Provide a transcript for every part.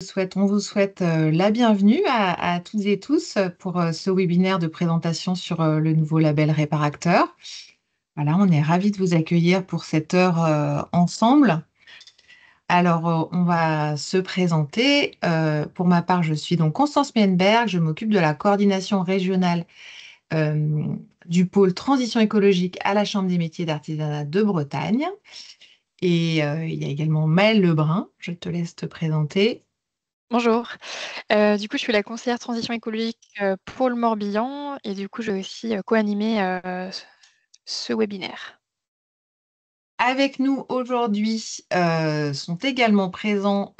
On vous souhaite la bienvenue à toutes et tous pour ce webinaire de présentation sur le nouveau label Réparacteur. Voilà, on est ravis de vous accueillir pour cette heure ensemble. Alors, on va se présenter. Pour ma part, je suis donc Constance Mienberg. Je m'occupe de la coordination régionale euh, du pôle transition écologique à la Chambre des métiers d'artisanat de Bretagne. Et il y a également Maëlle Lebrun. Je te laisse te présenter. Bonjour. Du coup, je suis la conseillère transition écologique, pour le Morbihan et du coup, je vais aussi, co-animer, ce webinaire. Avec nous aujourd'hui sont également présents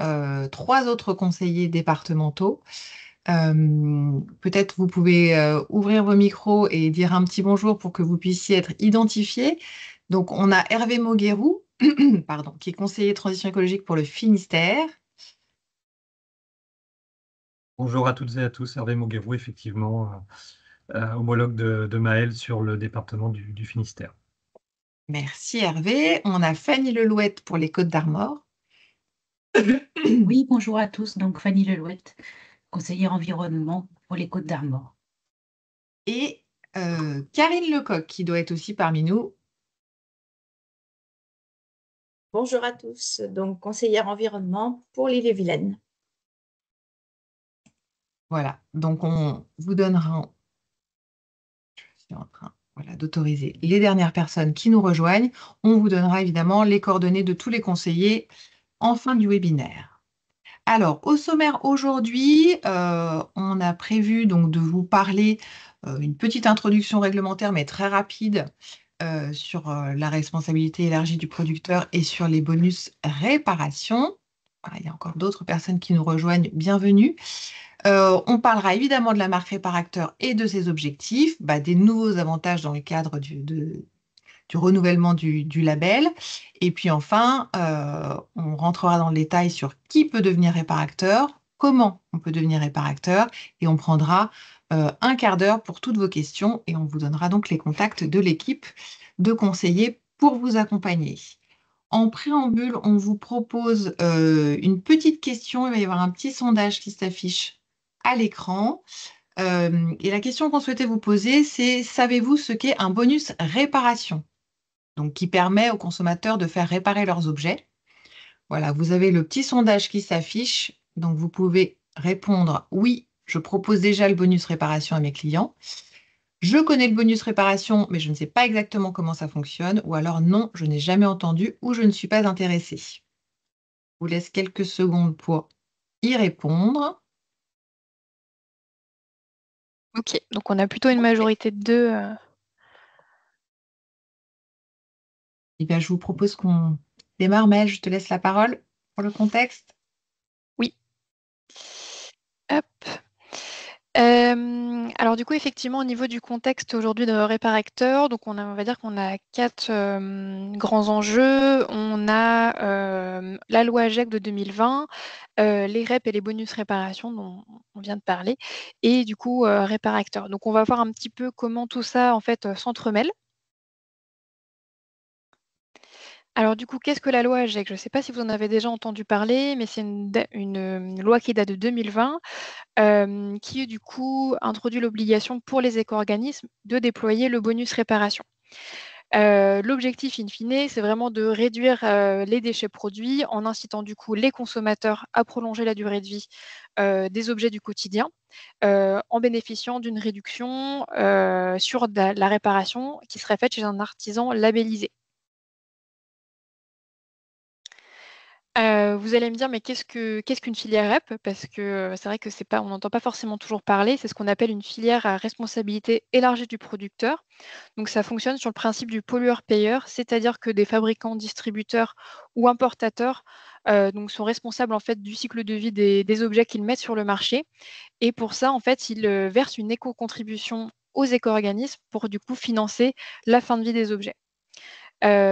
trois autres conseillers départementaux. Peut-être vous pouvez ouvrir vos micros et dire un petit bonjour pour que vous puissiez être identifiés. Donc, on a Hervé Moguerou, pardon, qui est conseiller transition écologique pour le Finistère. Bonjour à toutes et à tous, Hervé Moguerou, effectivement, homologue de Maëlle sur le département du Finistère. Merci Hervé. On a Fanny Lelouette pour les Côtes d'Armor. Oui, bonjour à tous. Donc, Fanny Lelouette, conseillère environnement pour les Côtes d'Armor. Et Karine Lecoq, qui doit être aussi parmi nous. Bonjour à tous, donc conseillère environnement pour l'île-et-Vilaine. Voilà, donc on vous donnera, je suis en train, voilà, d'autoriser les dernières personnes qui nous rejoignent. On vous donnera évidemment les coordonnées de tous les conseillers en fin du webinaire. Alors, au sommaire aujourd'hui, on a prévu donc de vous parler une petite introduction réglementaire, mais très rapide, sur la responsabilité élargie du producteur et sur les bonus réparation. Voilà, il y a encore d'autres personnes qui nous rejoignent. Bienvenue. On parlera évidemment de la marque Réparacteur et de ses objectifs, des nouveaux avantages dans le cadre du renouvellement du label. Et puis enfin, on rentrera dans le détail sur qui peut devenir réparateur, comment on peut devenir réparateur, et on prendra un quart d'heure pour toutes vos questions et on vous donnera donc les contacts de l'équipe de conseillers pour vous accompagner. En préambule, on vous propose une petite question. Il va y avoir un petit sondage qui s'affiche à l'écran. Et la question qu'on souhaitait vous poser, c'est savez-vous ce qu'est un bonus réparation? Donc, qui permet aux consommateurs de faire réparer leurs objets. Voilà, vous avez le petit sondage qui s'affiche. Donc, vous pouvez répondre oui, je propose déjà le bonus réparation à mes clients. Je connais le bonus réparation, mais je ne sais pas exactement comment ça fonctionne. Ou alors non, je n'ai jamais entendu ou je ne suis pas intéressée. Je vous laisse quelques secondes pour y répondre. OK, donc on a plutôt une majorité de 2. Eh bien, je vous propose qu'on démarre. Maëlle, je te laisse la parole pour le contexte. Oui. Hop. Alors du coup, effectivement, au niveau du contexte aujourd'hui de Réparacteur, donc on va dire qu'on a 4 grands enjeux. On a, la loi AGEC de 2020, les REP et les bonus réparation dont on vient de parler et du coup, Réparacteur. Donc on va voir un petit peu comment tout ça, en fait, s'entremêle. Alors du coup, qu'est-ce que la loi AGEC? Je ne sais pas si vous en avez déjà entendu parler, mais c'est une loi qui date de 2020, qui du coup introduit l'obligation pour les éco-organismes de déployer le bonus réparation. L'objectif in fine, c'est vraiment de réduire, les déchets produits en incitant du coup les consommateurs à prolonger la durée de vie, des objets du quotidien, en bénéficiant d'une réduction, sur la réparation qui serait faite chez un artisan labellisé. Vous allez me dire: «Mais qu'est-ce qu'une filière REP?» parce que, c'est vrai que c'est pas on n'entend pas forcément toujours parler. C'est ce qu'on appelle une filière à responsabilité élargie du producteur. Donc ça fonctionne sur le principe du pollueur-payeur, c'est-à-dire que des fabricants, distributeurs ou importateurs, donc sont responsables en fait du cycle de vie des objets qu'ils mettent sur le marché et pour ça, en fait, ils, versent une éco-contribution aux éco-organismes pour du coup financer la fin de vie des objets.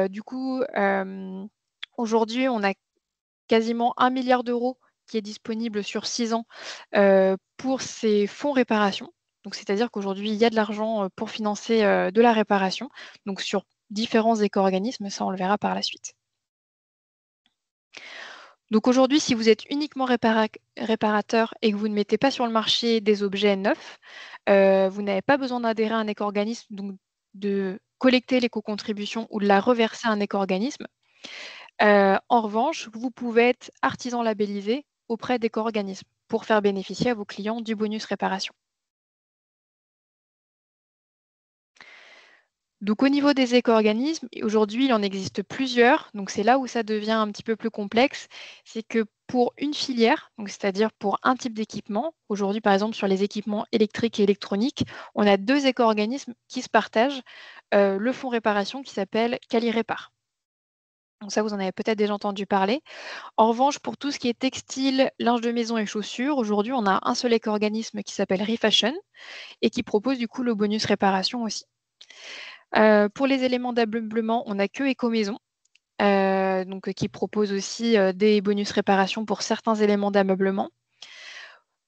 Du coup, aujourd'hui, on a quasiment 1 milliard d'euros qui est disponible sur 6 ans, pour ces fonds réparation. Donc c'est-à-dire qu'aujourd'hui, il y a de l'argent, pour financer, de la réparation, donc sur différents éco-organismes, ça on le verra par la suite. Donc aujourd'hui, si vous êtes uniquement réparateur et que vous ne mettez pas sur le marché des objets neufs, vous n'avez pas besoin d'adhérer à un éco-organisme, donc de collecter l'éco-contribution ou de la reverser à un éco-organisme. En revanche, vous pouvez être artisan labellisé auprès d'éco-organismes pour faire bénéficier à vos clients du bonus réparation. Donc au niveau des éco-organismes, aujourd'hui, il en existe plusieurs. Donc c'est là où ça devient un petit peu plus complexe. C'est que pour une filière, donc c'est-à-dire pour un type d'équipement, aujourd'hui par exemple sur les équipements électriques et électroniques, on a 2 éco-organismes qui se partagent le fonds réparation qui s'appelle Quali-Répar. Donc ça, vous en avez peut-être déjà entendu parler. En revanche, pour tout ce qui est textile, linge de maison et chaussures, aujourd'hui, on a un seul éco-organisme qui s'appelle Refashion et qui propose du coup le bonus réparation aussi. Pour les éléments d'ameublement, on n'a que Ecomaison, donc qui propose aussi des bonus réparation pour certains éléments d'ameublement.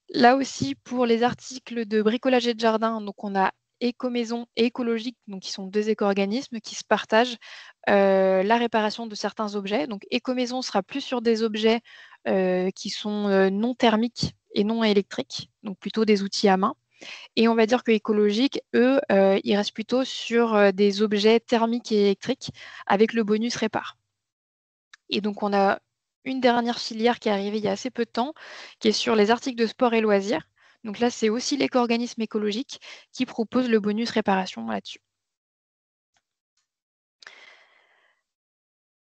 Là aussi, pour les articles de bricolage et de jardin, donc on a Ecomaison et Écologique, donc qui sont 2 éco-organismes qui se partagent la réparation de certains objets. Donc Ecomaison sera plus sur des objets qui sont non thermiques et non électriques, donc plutôt des outils à main. Et on va dire que Écologique, eux, ils restent plutôt sur des objets thermiques et électriques avec le bonus répar. Et donc on a une dernière filière qui est arrivée il y a assez peu de temps, qui est sur les articles de sport et loisirs. Donc là, c'est aussi l'éco-organisme écologique qui propose le bonus réparation là-dessus.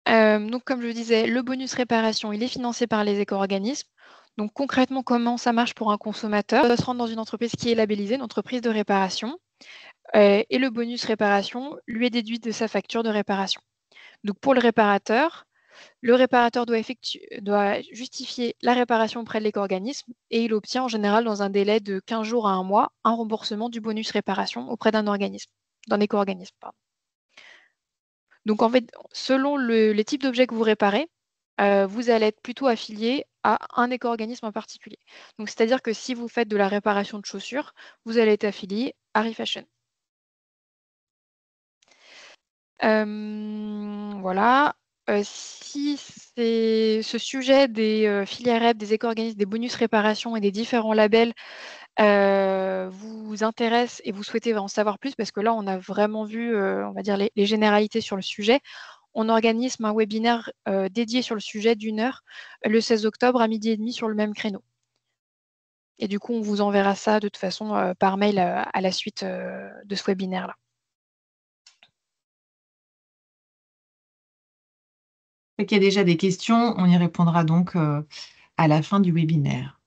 Donc comme je disais, le bonus réparation, il est financé par les éco-organismes. Donc concrètement, comment ça marche pour un consommateur? Il doit se rendre dans une entreprise qui est labellisée, une entreprise de réparation. Et le bonus réparation lui est déduit de sa facture de réparation. Donc pour le réparateur doit justifier la réparation auprès de l'éco-organisme et il obtient en général dans un délai de 15 jours à 1 mois un remboursement du bonus réparation auprès d'un éco-organisme. Donc en fait, selon les types d'objets que vous réparez, vous allez être plutôt affilié à un éco-organisme en particulier. Donc c'est-à-dire que si vous faites de la réparation de chaussures, vous allez être affilié à Refashion. Voilà. Si ce sujet des filières REP, des éco-organismes, des bonus réparation et des différents labels vous intéresse et vous souhaitez en savoir plus, parce que là, on a vraiment vu, on va dire les généralités sur le sujet. On organise un webinaire dédié sur le sujet d'1 heure le 16 octobre à 12h30 sur le même créneau. Et du coup, on vous enverra ça de toute façon par mail à la suite de ce webinaire-là. Il y a déjà des questions, on y répondra donc à la fin du webinaire.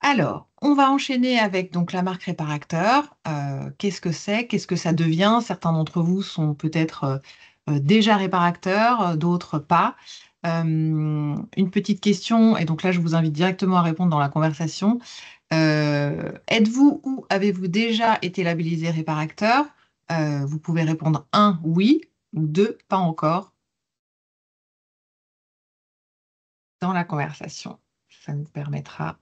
Alors, on va enchaîner avec donc la marque Réparacteur. Qu'est-ce que c'est? Qu'est-ce que ça devient? Certains d'entre vous sont peut-être déjà réparateurs, d'autres pas. Une petite question, et donc là, je vous invite directement à répondre dans la conversation. Êtes-vous ou avez-vous déjà été labellisé Réparacteur? Vous pouvez répondre 1, oui, ou 2, pas encore, dans la conversation. Ça nous permettra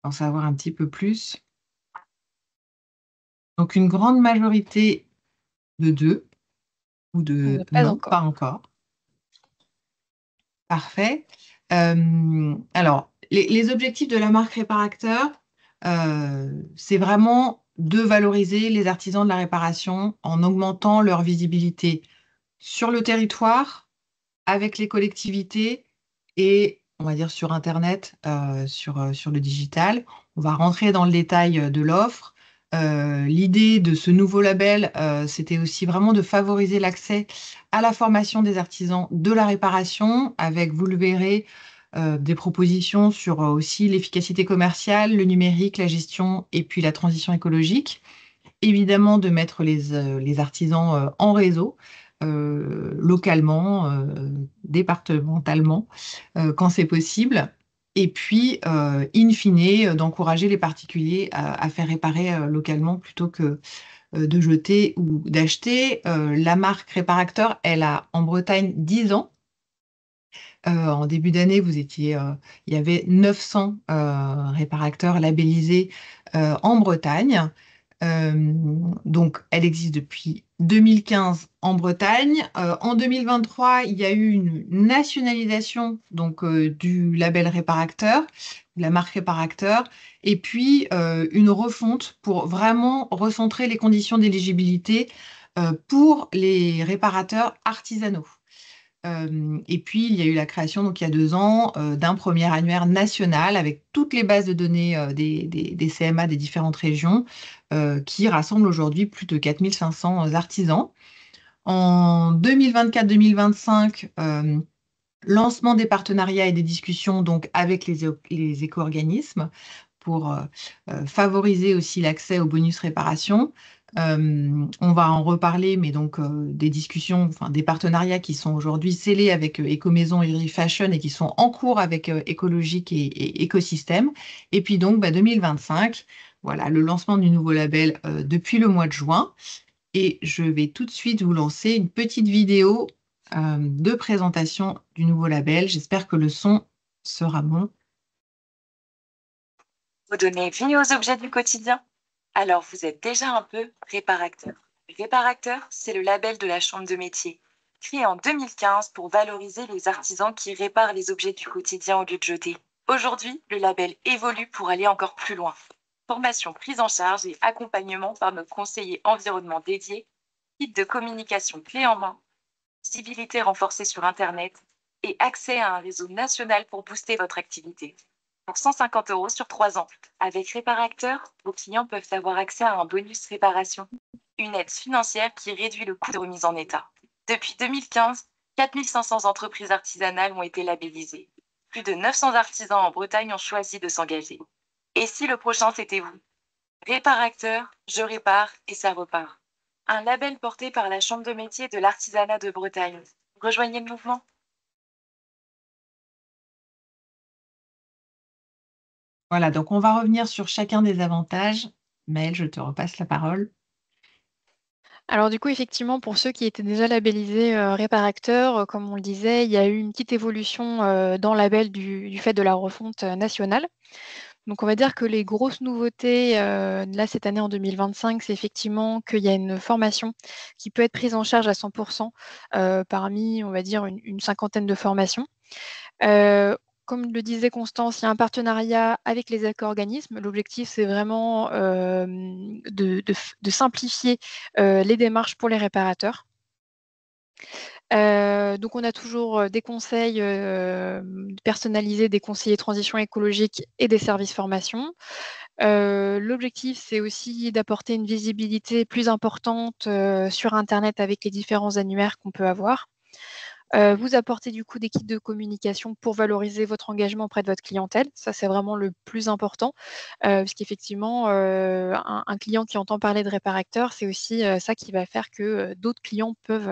d'en savoir un petit peu plus. Donc, une grande majorité de 2 ou de Pas non, encore. pas encore. Parfait. Alors, les objectifs de la marque Réparacteur, c'est vraiment de valoriser les artisans de la réparation en augmentant leur visibilité sur le territoire, avec les collectivités et, on va dire, sur Internet, sur le digital. On va rentrer dans le détail de l'offre. L'idée de ce nouveau label, c'était aussi vraiment de favoriser l'accès à la formation des artisans de la réparation, avec, vous le verrez, des propositions sur aussi l'efficacité commerciale, le numérique, la gestion et puis la transition écologique. Évidemment, de mettre les artisans en réseau, localement, départementalement, quand c'est possible. Et puis, in fine, d'encourager les particuliers à faire réparer localement plutôt que de jeter ou d'acheter. La marque Réparacteur, elle a en Bretagne 10 ans. En début d'année, il y avait 900 réparacteurs labellisés en Bretagne. Donc, elle existe depuis 2015 en Bretagne. En 2023, il y a eu une nationalisation donc, du label Réparacteur, la marque Réparacteur, et puis une refonte pour vraiment recentrer les conditions d'éligibilité pour les réparateurs artisanaux. Et puis, il y a eu la création, donc il y a 2 ans, d'un premier annuaire national avec toutes les bases de données des CMA des différentes régions, qui rassemble aujourd'hui plus de 4500 artisans. En 2024-2025, lancement des partenariats et des discussions donc, avec les éco-organismes pour favoriser aussi l'accès aux bonus réparation. On va en reparler, mais donc des discussions, enfin des partenariats qui sont aujourd'hui scellés avec Ecomaison et Refashion et qui sont en cours avec Écologique et Écosystème. Et puis donc 2025, voilà le lancement du nouveau label depuis le mois de juin. Et je vais tout de suite vous lancer une petite vidéo de présentation du nouveau label. J'espère que le son sera bon. Vous donnez vie aux objets du quotidien? Alors vous êtes déjà un peu Réparacteur. Réparacteur, c'est le label de la Chambre de métier, créé en 2015 pour valoriser les artisans qui réparent les objets du quotidien au lieu de jeter. Aujourd'hui, le label évolue pour aller encore plus loin. Formation prise en charge et accompagnement par nos conseillers environnement dédiés, kit de communication clé en main, visibilité renforcée sur Internet et accès à un réseau national pour booster votre activité. Pour 150 € sur 3 ans. Avec Réparacteur, vos clients peuvent avoir accès à un bonus réparation, une aide financière qui réduit le coût de remise en état. Depuis 2015, 4500 entreprises artisanales ont été labellisées. Plus de 900 artisans en Bretagne ont choisi de s'engager. Et si le prochain c'était vous? Réparacteur, je répare et ça repart. Un label porté par la Chambre de métier de l'artisanat de Bretagne. Rejoignez le mouvement. Voilà, donc on va revenir sur chacun des avantages. Maëlle, je te repasse la parole. Alors du coup, effectivement, pour ceux qui étaient déjà labellisés Réparacteur, comme on le disait, il y a eu une petite évolution dans le label du fait de la refonte nationale. Donc on va dire que les grosses nouveautés là cette année en 2025, c'est effectivement qu'il y a une formation qui peut être prise en charge à 100% parmi, on va dire, une cinquantaine de formations. Comme le disait Constance, il y a un partenariat avec les éco-organismes. L'objectif, c'est vraiment de simplifier les démarches pour les réparateurs. Donc on a toujours des conseils personnalisés, des conseillers transition écologique et des services formation. L'objectif, c'est aussi d'apporter une visibilité plus importante sur Internet avec les différents annuaires qu'on peut avoir. Vous apportez du coup des kits de communication pour valoriser votre engagement auprès de votre clientèle. Ça, c'est vraiment le plus important, puisqu'effectivement, un client qui entend parler de Réparacteur, c'est aussi ça qui va faire que d'autres clients peuvent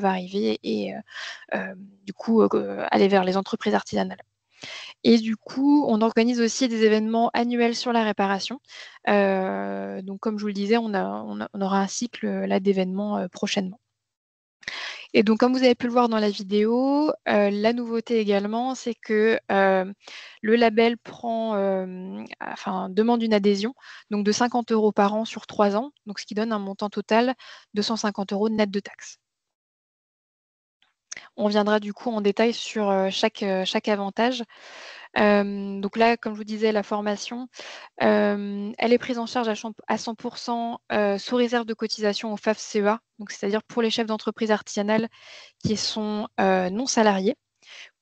arriver et du coup aller vers les entreprises artisanales. Et du coup, on organise aussi des événements annuels sur la réparation. Donc, comme je vous le disais, on aura un cycle là d'événements prochainement. Et donc, comme vous avez pu le voir dans la vidéo, la nouveauté également, c'est que le label demande une adhésion donc de 50 € par an sur 3 ans, donc ce qui donne un montant total de 150 € net de taxes. On viendra du coup en détail sur chaque avantage. Donc là, comme je vous disais, la formation, elle est prise en charge à 100% sous réserve de cotisation au FAF-CEA, donc c'est-à-dire pour les chefs d'entreprise artisanales qui sont non salariés.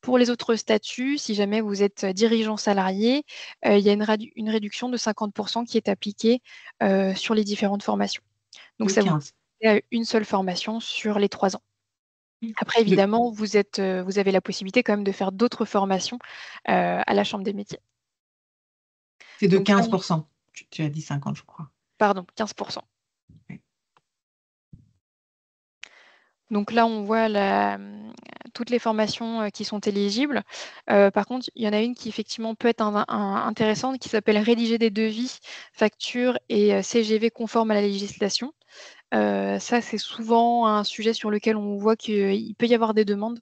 Pour les autres statuts, si jamais vous êtes dirigeant salarié, il y a une réduction de 50% qui est appliquée sur les différentes formations. Donc ça vous fait une seule formation sur les 3 ans. Après, évidemment, vous avez la possibilité quand même de faire d'autres formations à la Chambre des métiers. C'est de 15%. Tu as dit 50, je crois. Pardon, 15%. Oui. Donc là, on voit toutes les formations qui sont éligibles. Par contre, il y en a une qui effectivement peut être intéressante, qui s'appelle Rédiger des devis, factures et CGV conformes à la législation. Ça, c'est souvent un sujet sur lequel on voit qu'il peut y avoir des demandes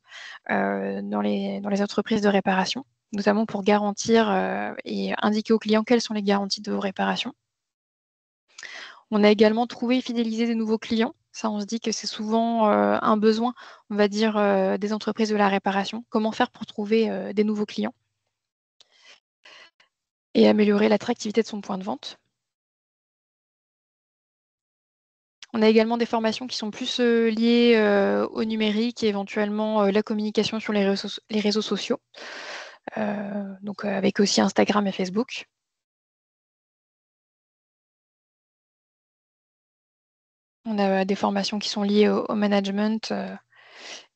dans les entreprises de réparation, notamment pour garantir et indiquer aux clients quelles sont les garanties de vos réparations. On a également trouvé et fidélisé des nouveaux clients. Ça, on se dit que c'est souvent un besoin, on va dire, des entreprises de la réparation. Comment faire pour trouver des nouveaux clients et améliorer l'attractivité de son point de vente. On a également des formations qui sont plus liées au numérique et éventuellement la communication sur les réseaux sociaux, donc avec aussi Instagram et Facebook. On a des formations qui sont liées au management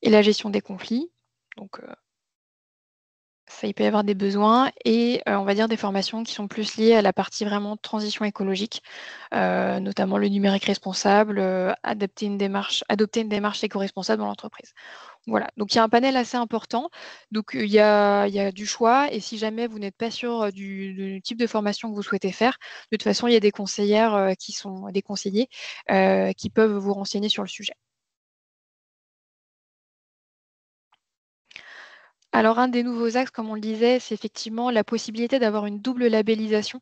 et la gestion des conflits. Donc, ça, il peut y avoir des besoins et on va dire des formations qui sont plus liées à la partie vraiment transition écologique, notamment le numérique responsable, adopter une démarche éco-responsable dans l'entreprise. Voilà, donc il y a un panel assez important. Donc il y a du choix et si jamais vous n'êtes pas sûr du type de formation que vous souhaitez faire, de toute façon, il y a des conseillères qui sont des conseillers qui peuvent vous renseigner sur le sujet. Alors un des nouveaux axes, comme on le disait, c'est effectivement la possibilité d'avoir une double labellisation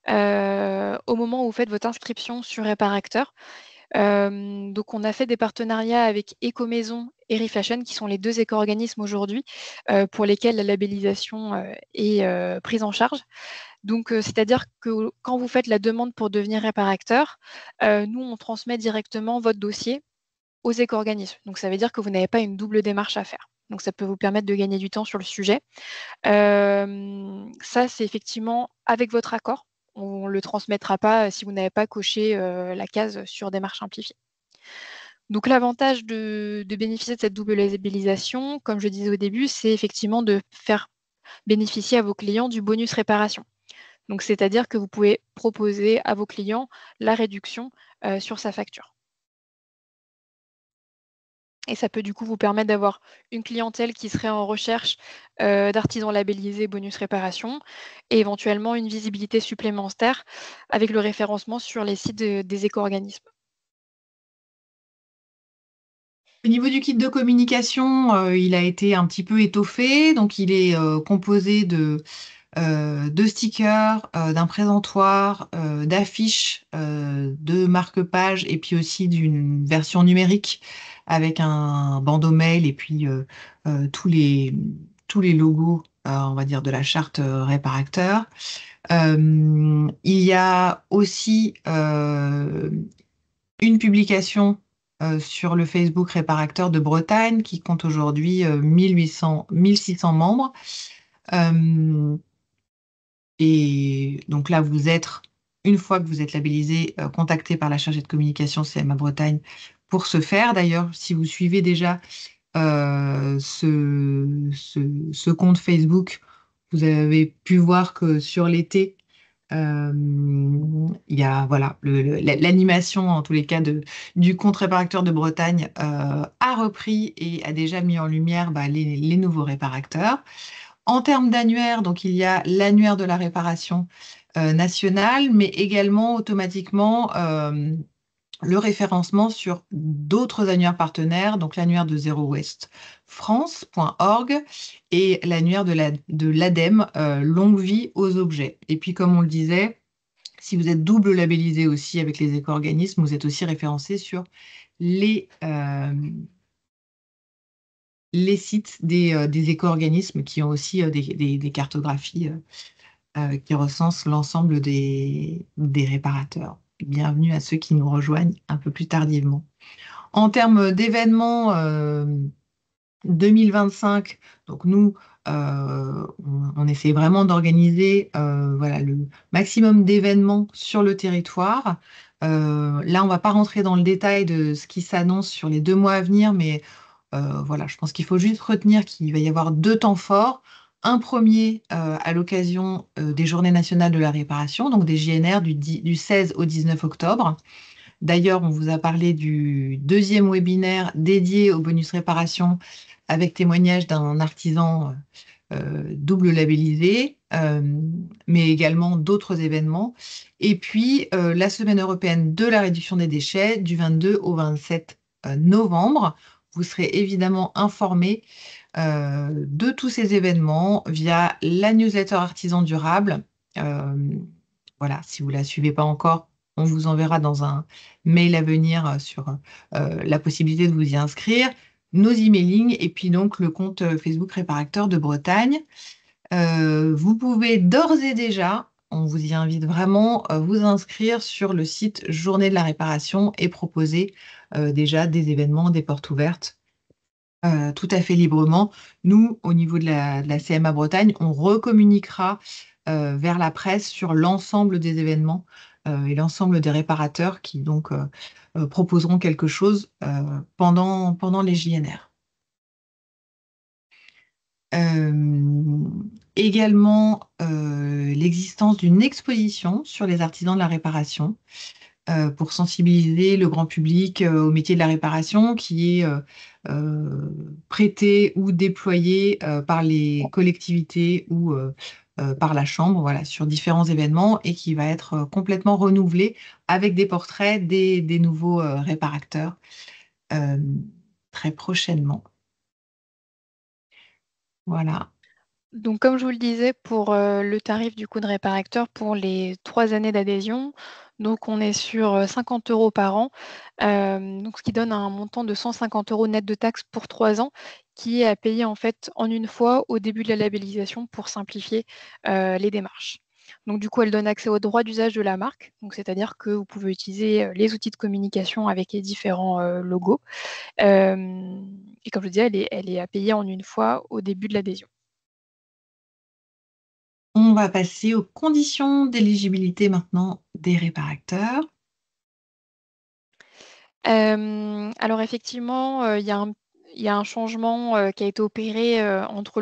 au moment où vous faites votre inscription sur Réparacteur. Donc on a fait des partenariats avec Ecomaison et Refashion, qui sont les 2 éco-organismes aujourd'hui, pour lesquels la labellisation est prise en charge. Donc c'est-à-dire que quand vous faites la demande pour devenir réparateur, nous on transmet directement votre dossier aux éco-organismes. Donc ça veut dire que vous n'avez pas une double démarche à faire. Donc ça peut vous permettre de gagner du temps sur le sujet. Ça, c'est effectivement avec votre accord. On ne le transmettra pas si vous n'avez pas coché la case sur démarche simplifiée. Donc l'avantage de bénéficier de cette double labellisation, comme je disais au début, c'est effectivement de faire bénéficier à vos clients du bonus réparation. Donc c'est-à-dire que vous pouvez proposer à vos clients la réduction sur sa facture. Et ça peut du coup vous permettre d'avoir une clientèle qui serait en recherche d'artisans labellisés bonus réparation et éventuellement une visibilité supplémentaire avec le référencement sur les sites des éco-organismes. Au niveau du kit de communication, il a été un petit peu étoffé, donc il est composé de stickers, d'un présentoir, d'affiches, de marque-pages et puis aussi d'une version numérique avec un bandeau mail et puis tous les logos, on va dire, de la charte Réparacteur. Il y a aussi une publication sur le Facebook Réparacteur de Bretagne qui compte aujourd'hui 1600 membres. Et donc là, une fois que vous êtes labellisé, contacté par la chargée de communication CMA Bretagne pour ce faire. D'ailleurs, si vous suivez déjà ce compte Facebook, vous avez pu voir que sur l'été, il y a voilà, l'animation, en tous les cas, du compte Réparacteur de Bretagne a repris et a déjà mis en lumière les nouveaux réparacteurs. En termes d'annuaire, donc il y a l'annuaire de la réparation nationale, mais également automatiquement le référencement sur d'autres annuaires partenaires, donc l'annuaire de Zero Waste France.org et l'annuaire de l'ADEME, Longue vie aux objets. Et puis, comme on le disait, si vous êtes double labellisé aussi avec les éco-organismes, vous êtes aussi référencé sur les sites des éco-organismes qui ont aussi des cartographies qui recensent l'ensemble des réparateurs. Bienvenue à ceux qui nous rejoignent un peu plus tardivement. En termes d'événements 2025, donc nous, on essaie vraiment d'organiser voilà, le maximum d'événements sur le territoire. Là, on ne va pas rentrer dans le détail de ce qui s'annonce sur les 2 mois à venir, mais voilà, je pense qu'il faut juste retenir qu'il va y avoir 2 temps forts. Un premier à l'occasion des Journées nationales de la réparation, donc des JNR du 16 au 19 octobre. D'ailleurs, on vous a parlé du 2e webinaire dédié au bonus réparation avec témoignage d'un artisan double labellisé, mais également d'autres événements. Et puis, la Semaine européenne de la réduction des déchets du 22 au 27 novembre. Vous serez évidemment informés de tous ces événements via la newsletter Artisan Durable. Voilà, si vous ne la suivez pas encore, On vous enverra dans un mail à venir sur la possibilité de vous y inscrire, nos emailings et puis donc le compte Facebook Réparacteur de Bretagne. Vous pouvez d'ores et déjà, on vous y invite vraiment, vous inscrire sur le site Journée de la Réparation et proposer déjà des événements, des portes ouvertes tout à fait librement. Nous, au niveau de la CMA Bretagne, on recommuniquera vers la presse sur l'ensemble des événements et l'ensemble des réparateurs qui donc proposeront quelque chose pendant les JNR. Également l'existence d'une exposition sur les artisans de la réparation pour sensibiliser le grand public au métier de la réparation qui est prêté ou déployé par les collectivités ou par la Chambre, voilà, sur différents événements et qui va être complètement renouvelé avec des portraits des nouveaux réparateurs très prochainement. Voilà. Donc, comme je vous le disais, pour le tarif du coût de réparacteur pour les 3 années d'adhésion, donc on est sur 50 € par an, donc ce qui donne un montant de 150 € net de taxes pour 3 ans, qui est à payer en fait en une fois au début de la labellisation pour simplifier les démarches. Donc du coup, elle donne accès au droit d'usage de la marque, donc c'est-à-dire que vous pouvez utiliser les outils de communication avec les différents logos. Et comme je disais, elle est à payer en une fois au début de l'adhésion. On va passer aux conditions d'éligibilité maintenant des réparateurs. Alors effectivement, il y a un changement qui a été opéré entre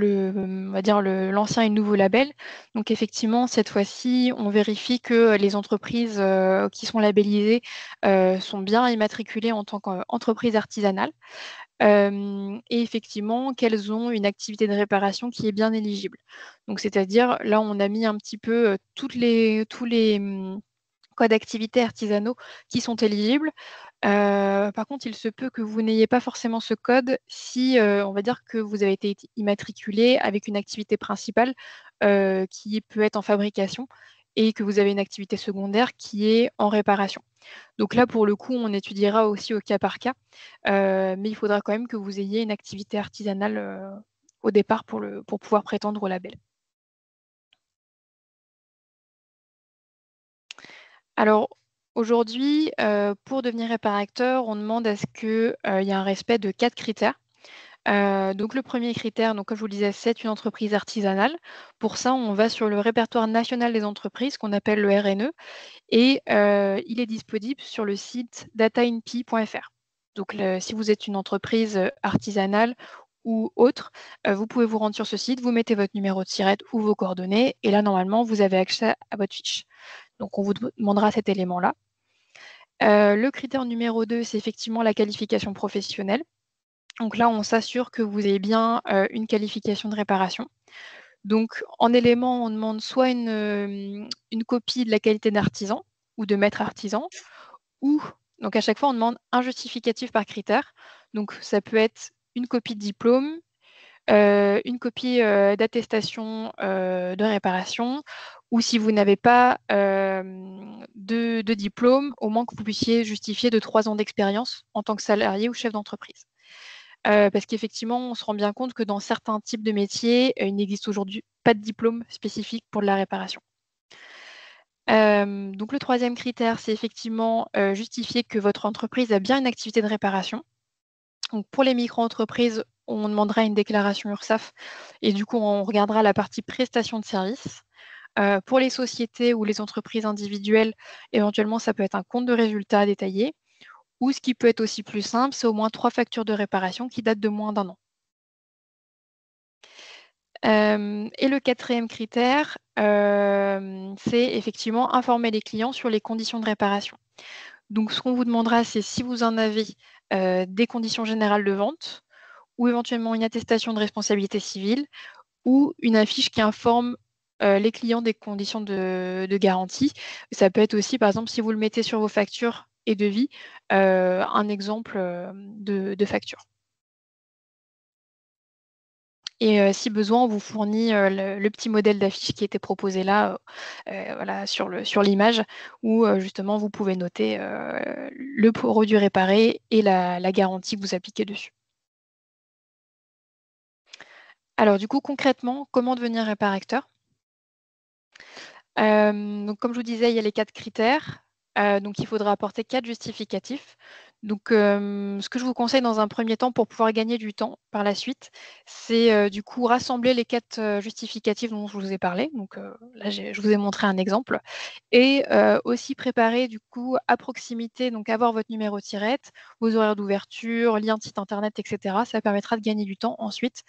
on va dire l'ancien et le nouveau label. Donc effectivement, cette fois-ci, on vérifie que les entreprises qui sont labellisées sont bien immatriculées en tant qu'entreprise artisanale. Et effectivement, qu'elles ont une activité de réparation qui est bien éligible. Donc c'est-à-dire, là, on a mis un petit peu tous les codes d'activité artisanaux qui sont éligibles. Par contre, il se peut que vous n'ayez pas forcément ce code si, on va dire que vous avez été immatriculé avec une activité principale, qui peut être en fabrication et que vous avez une activité secondaire qui est en réparation. Donc là, pour le coup, on étudiera aussi au cas par cas, mais il faudra quand même que vous ayez une activité artisanale, au départ pour pouvoir prétendre au label. Alors aujourd'hui, pour devenir réparateur, on demande à ce qu'il y ait un respect de 4 critères. Donc le premier critère, donc comme je vous le disais, c'est une entreprise artisanale. Pour ça, on va sur le répertoire national des entreprises qu'on appelle le RNE et il est disponible sur le site datainp.fr. Donc si vous êtes une entreprise artisanale ou autre, vous pouvez vous rendre sur ce site, vous mettez votre numéro de SIRET ou vos coordonnées et là, normalement, vous avez accès à votre fiche. Donc on vous demandera cet élément-là. Le critère numéro 2, c'est effectivement la qualification professionnelle. Donc là, on s'assure que vous avez bien une qualification de réparation. Donc en élément, on demande soit une copie de la qualité d'artisan ou de maître artisan, ou donc à chaque fois, on demande un justificatif par critère. Donc ça peut être une copie de diplôme, une copie d'attestation de réparation, ou si vous n'avez pas de diplôme, au moins que vous puissiez justifier de 3 ans d'expérience en tant que salarié ou chef d'entreprise. Parce qu'effectivement, on se rend bien compte que dans certains types de métiers, il n'existe aujourd'hui pas de diplôme spécifique pour de la réparation. Donc le 3e critère, c'est effectivement justifier que votre entreprise a bien une activité de réparation. Donc pour les micro-entreprises, on demandera une déclaration URSSAF et du coup, on regardera la partie prestation de services. Pour les sociétés ou les entreprises individuelles, éventuellement, ça peut être un compte de résultats détaillé. Ou ce qui peut être aussi plus simple, c'est au moins 3 factures de réparation qui datent de moins d'1 an. Et le 4e critère, c'est effectivement informer les clients sur les conditions de réparation. Donc ce qu'on vous demandera, c'est si vous en avez des conditions générales de vente ou éventuellement une attestation de responsabilité civile ou une affiche qui informe les clients des conditions de garantie. Ça peut être aussi, par exemple, si vous le mettez sur vos factures et devis, un exemple de facture. Et si besoin, on vous fournit le petit modèle d'affiche qui était proposé là, voilà, sur l'image, où justement vous pouvez noter le produit réparé et la garantie que vous appliquez dessus. Alors du coup, concrètement, comment devenir réparateur? Donc comme je vous disais, il y a les 4 critères. Donc il faudra apporter 4 justificatifs. Donc ce que je vous conseille dans un premier temps pour pouvoir gagner du temps par la suite, c'est du coup rassembler les 4 justificatifs dont je vous ai parlé. Donc là, je vous ai montré un exemple. Et aussi préparer du coup à proximité, donc avoir votre numéro de tirette, vos horaires d'ouverture, lien de site internet, etc. Ça permettra de gagner du temps ensuite,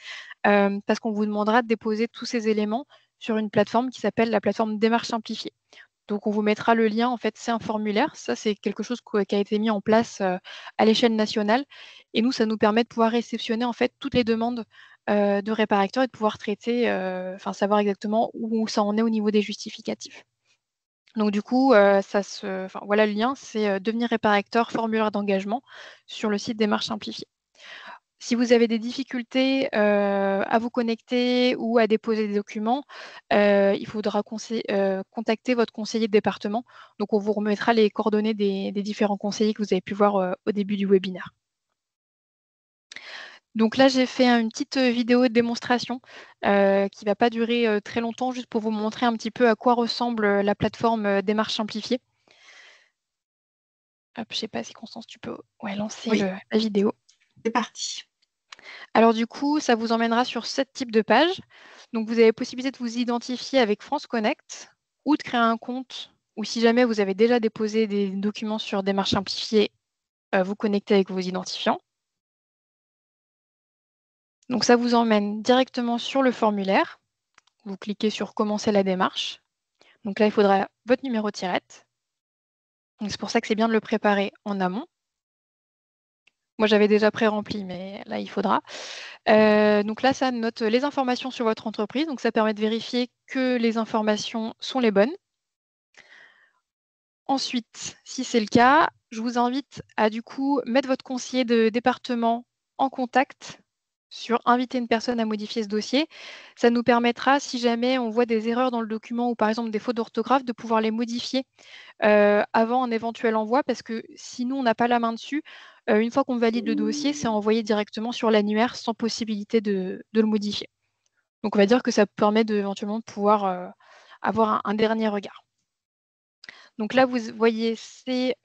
parce qu'on vous demandera de déposer tous ces éléments sur une plateforme qui s'appelle la plateforme Démarche simplifiée. Donc on vous mettra le lien, en fait, c'est un formulaire. Ça, c'est quelque chose qui a été mis en place à l'échelle nationale. Et nous, ça nous permet de pouvoir réceptionner en fait toutes les demandes de réparacteurs et de pouvoir traiter, savoir exactement où ça en est au niveau des justificatifs. Donc du coup, voilà le lien, c'est devenir réparateur, formulaire d'engagement sur le site Démarche simplifiée. Si vous avez des difficultés à vous connecter ou à déposer des documents, il faudra contacter votre conseiller de département. Donc, on vous remettra les coordonnées des différents conseillers que vous avez pu voir au début du webinaire. Donc là, j'ai fait une petite vidéo de démonstration qui ne va pas durer très longtemps, juste pour vous montrer un petit peu à quoi ressemble la plateforme Démarche simplifiée. Hop, je ne sais pas si Constance, tu peux lancer Oui. la vidéo. C'est parti. Alors du coup, ça vous emmènera sur 7 types de pages. Donc vous avez possibilité de vous identifier avec France Connect ou de créer un compte, ou si jamais vous avez déjà déposé des documents sur Démarche simplifiée, vous connectez avec vos identifiants. Donc ça vous emmène directement sur le formulaire. Vous cliquez sur Commencer la démarche. Donc là, il faudra votre numéro de tirette. Donc c'est pour ça que c'est bien de le préparer en amont. Moi, j'avais déjà pré-rempli, mais là, il faudra. Donc là, ça note les informations sur votre entreprise. Donc ça permet de vérifier que les informations sont les bonnes. Ensuite, si c'est le cas, je vous invite à du coup mettre votre conseiller de département en contact sur inviter une personne à modifier ce dossier. Ça nous permettra, si jamais on voit des erreurs dans le document ou par exemple des fautes d'orthographe, de pouvoir les modifier avant un éventuel envoi, parce que si nous, on n'a pas la main dessus, une fois qu'on valide le dossier, c'est envoyé directement sur l'annuaire sans possibilité de le modifier. Donc on va dire que ça permet éventuellement de pouvoir avoir un dernier regard. Donc là, vous voyez, c'est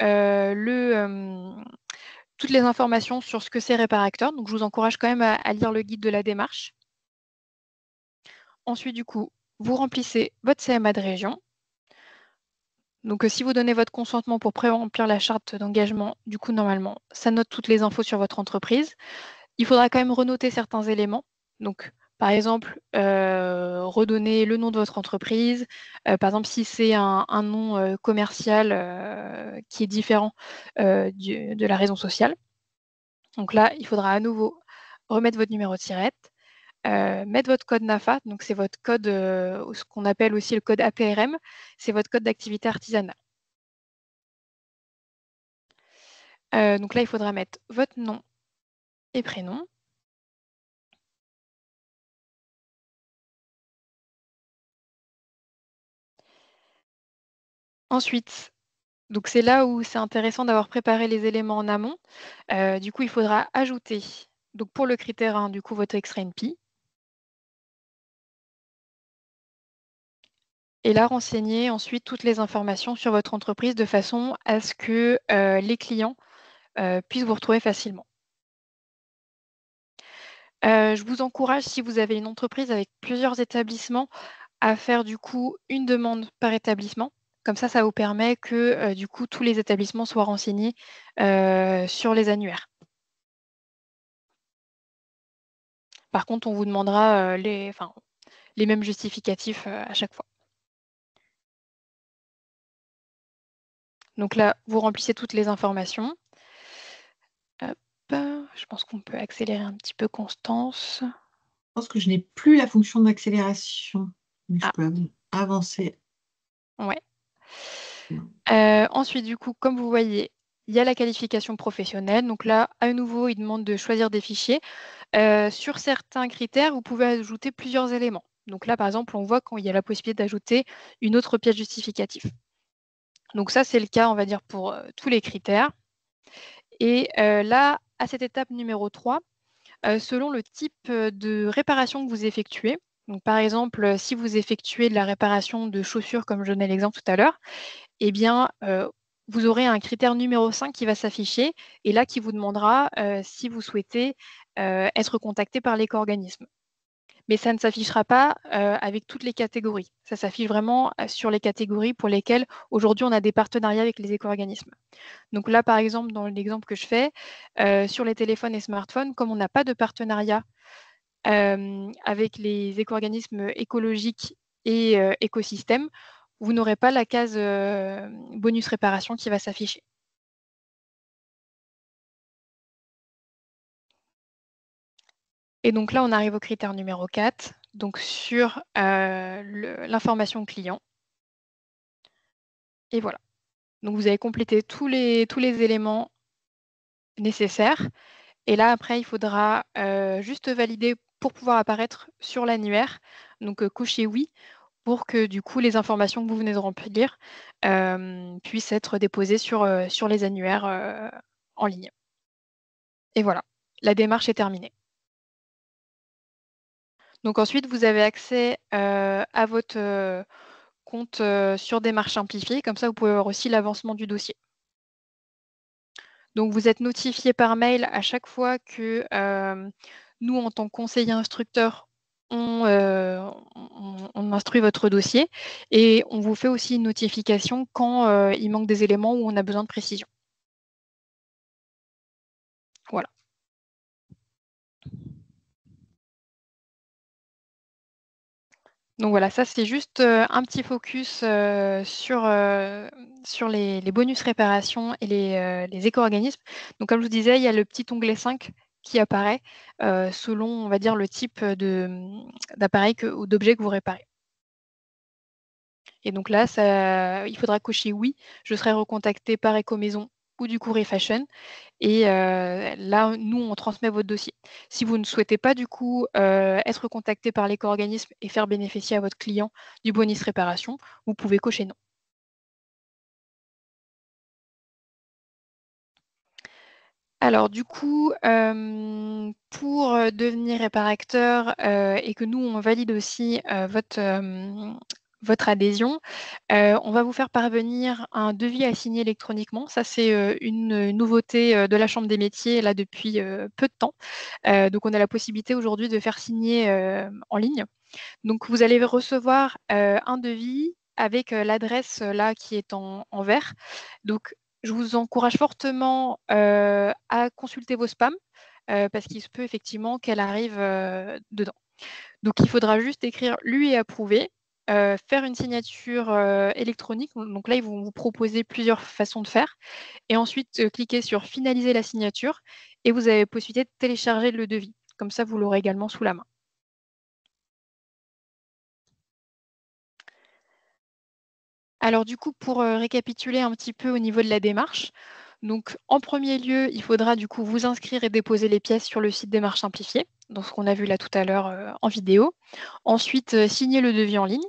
toutes les informations sur ce que c'est réparateur. Donc je vous encourage quand même à lire le guide de la démarche. Ensuite, du coup, vous remplissez votre CMA de région. Donc si vous donnez votre consentement pour pré-remplir la charte d'engagement, du coup, normalement, ça note toutes les infos sur votre entreprise. Il faudra quand même renoter certains éléments. Donc, par exemple, redonner le nom de votre entreprise. Par exemple, si c'est un nom commercial qui est différent de la raison sociale. Donc là, il faudra à nouveau remettre votre numéro de tirette, mettre votre code NAFA. Donc c'est votre code, ce qu'on appelle aussi le code APRM. C'est votre code d'activité artisanale. Donc là, il faudra mettre votre nom et prénom. Ensuite, donc c'est là où c'est intéressant d'avoir préparé les éléments en amont. Du coup, il faudra ajouter, donc pour le critère 1, du coup, votre extrait NPI. Et là, renseigner ensuite toutes les informations sur votre entreprise de façon à ce que les clients puissent vous retrouver facilement. Je vous encourage, si vous avez une entreprise avec plusieurs établissements, à faire du coup une demande par établissement. Comme ça vous permet que du coup tous les établissements soient renseignés sur les annuaires. Par contre, on vous demandera les mêmes justificatifs à chaque fois. Donc là, vous remplissez toutes les informations. Hop, je pense qu'on peut accélérer un petit peu, Constance. Je pense que je n'ai plus la fonction d'accélération. Je peux avancer. Ouais. Ensuite, du coup, comme vous voyez, il y a la qualification professionnelle. Donc là, à nouveau, il demande de choisir des fichiers. sur certains critères, vous pouvez ajouter plusieurs éléments. Donc là, par exemple, on voit qu'il y a la possibilité d'ajouter une autre pièce justificative. Donc ça, c'est le cas, on va dire, pour tous les critères. Et là, à cette étape numéro 3, selon le type de réparation que vous effectuez, donc par exemple, si vous effectuez de la réparation de chaussures, comme je donnais l'exemple tout à l'heure, eh bien, vous aurez un critère numéro 5 qui va s'afficher et là, qui vous demandera si vous souhaitez être contacté par l'éco-organisme. Mais ça ne s'affichera pas avec toutes les catégories. Ça s'affiche vraiment sur les catégories pour lesquelles aujourd'hui on a des partenariats avec les éco-organismes. Donc là, par exemple, dans l'exemple que je fais, sur les téléphones et smartphones, comme on n'a pas de partenariat avec les éco-organismes écologiques et écosystèmes, vous n'aurez pas la case bonus réparation qui va s'afficher. Et donc là, on arrive au critère numéro 4, donc sur l'information client. Et voilà. Donc vous avez complété tous les éléments nécessaires. Et là, après, il faudra juste valider pour pouvoir apparaître sur l'annuaire. Donc cocher oui pour que du coup les informations que vous venez de remplir puissent être déposées sur les annuaires en ligne. Et voilà, la démarche est terminée. Donc ensuite, vous avez accès à votre compte sur Démarche simplifiée. Comme ça, vous pouvez voir aussi l'avancement du dossier. Donc, vous êtes notifié par mail à chaque fois que nous, en tant que conseiller instructeur, on instruit votre dossier et on vous fait aussi une notification quand il manque des éléments où on a besoin de précision. Voilà. Donc voilà, ça c'est juste un petit focus sur les bonus réparation et les éco-organismes. Donc comme je vous disais, il y a le petit onglet 5 qui apparaît selon, on va dire, le type d'appareil ou d'objet que vous réparez. Et donc là, il faudra cocher oui, je serai recontacté par Ecomaison ou du Courrier Fashion. Et là, nous, on transmet votre dossier. Si vous ne souhaitez pas, du coup, être contacté par l'éco-organisme et faire bénéficier à votre client du bonus réparation, vous pouvez cocher non. Alors, du coup, pour devenir réparateur et que nous, on valide aussi votre adhésion, on va vous faire parvenir un devis à signer électroniquement. Ça, c'est une nouveauté de la Chambre des métiers là depuis peu de temps. Donc, on a la possibilité aujourd'hui de faire signer en ligne. Donc, vous allez recevoir un devis avec l'adresse là qui est en vert. Donc, je vous encourage fortement à consulter vos spams parce qu'il se peut effectivement qu'elle arrive dedans. Donc, il faudra juste écrire lu et approuvé, faire une signature électronique. Donc là, ils vont vous proposer plusieurs façons de faire. Et ensuite, cliquer sur finaliser la signature et vous avez la possibilité de télécharger le devis. Comme ça, vous l'aurez également sous la main. Alors du coup, pour récapituler un petit peu au niveau de la démarche, donc en premier lieu, il faudra du coup vous inscrire et déposer les pièces sur le site Démarche simplifiée, donc ce qu'on a vu là tout à l'heure en vidéo. Ensuite, signer le devis en ligne.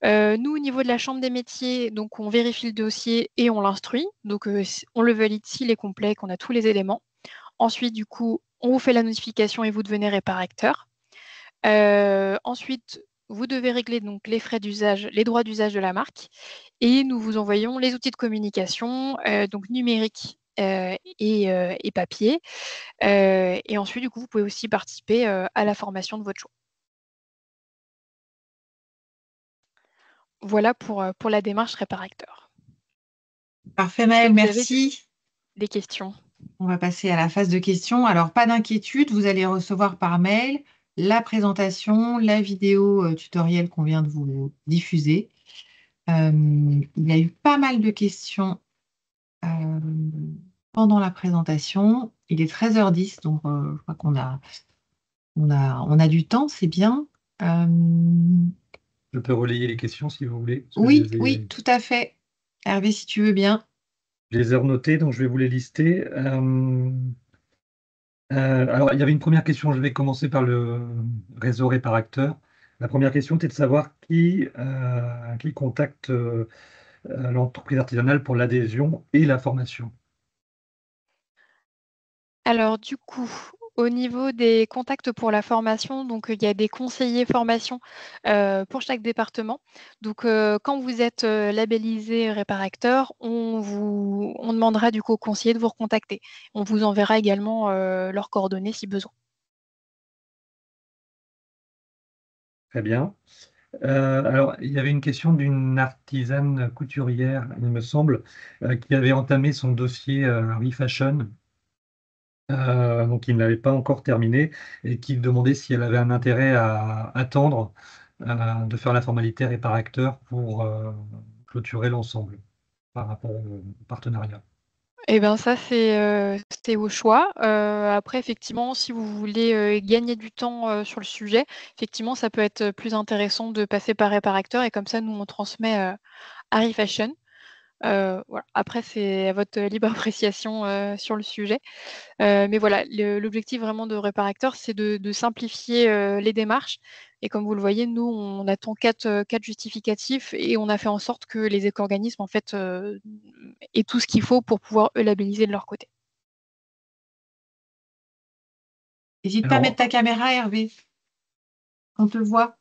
Nous, au niveau de la Chambre des métiers, donc on vérifie le dossier et on l'instruit. Donc on le valide s'il est complet, qu'on a tous les éléments. Ensuite, du coup, on vous fait la notification et vous devenez réparateur. Ensuite, vous devez régler donc les frais d'usage, les droits d'usage de la marque, et nous vous envoyons les outils de communication, donc numérique et papier. Et ensuite, du coup, vous pouvez aussi participer à la formation de votre choix. Voilà pour la démarche réparateur. Parfait, Maëlle, Vous avez merci. des questions? On va passer à la phase de questions. Alors, pas d'inquiétude, vous allez recevoir par mail la présentation, la vidéo tutoriel qu'on vient de vous diffuser. Il y a eu pas mal de questions pendant la présentation. Il est 13h10, donc je crois qu'on a du temps, c'est bien. Je peux relayer les questions si vous voulez. Oui, oui, tout à fait. Hervé, si tu veux bien. Je les ai renotées, donc je vais vous les lister. Alors, il y avait une première question. Je vais commencer par le réseau réparateur. La première question était de savoir qui contacte l'entreprise artisanale pour l'adhésion et la formation. Alors du coup, au niveau des contacts pour la formation, donc il y a des conseillers formation pour chaque département. Donc quand vous êtes labellisé Réparacteur, on demandera du coup aux conseillers de vous recontacter. On vous enverra également leurs coordonnées si besoin. Très bien. Alors, il y avait une question d'une artisane couturière, il me semble, qui avait entamé son dossier Refashion, donc il ne l'avait pas encore terminé, et qui demandait si elle avait un intérêt à attendre de faire la formalité réparateur pour clôturer l'ensemble par rapport au partenariat. Eh ben ça, c'est au choix. Après, effectivement, si vous voulez gagner du temps sur le sujet, effectivement, ça peut être plus intéressant de passer par Réparacteur et comme ça, nous, on transmet à Refashion. Voilà. Après, c'est à votre libre appréciation sur le sujet. Mais voilà, l'objectif vraiment de Réparacteur, c'est de simplifier les démarches. Et comme vous le voyez, nous, on attend 4 justificatifs et on a fait en sorte que les éco-organismes, en fait, aient tout ce qu'il faut pour pouvoir eux labelliser de leur côté. N'hésite pas à mettre Alors, ta caméra, Hervé. On te voit.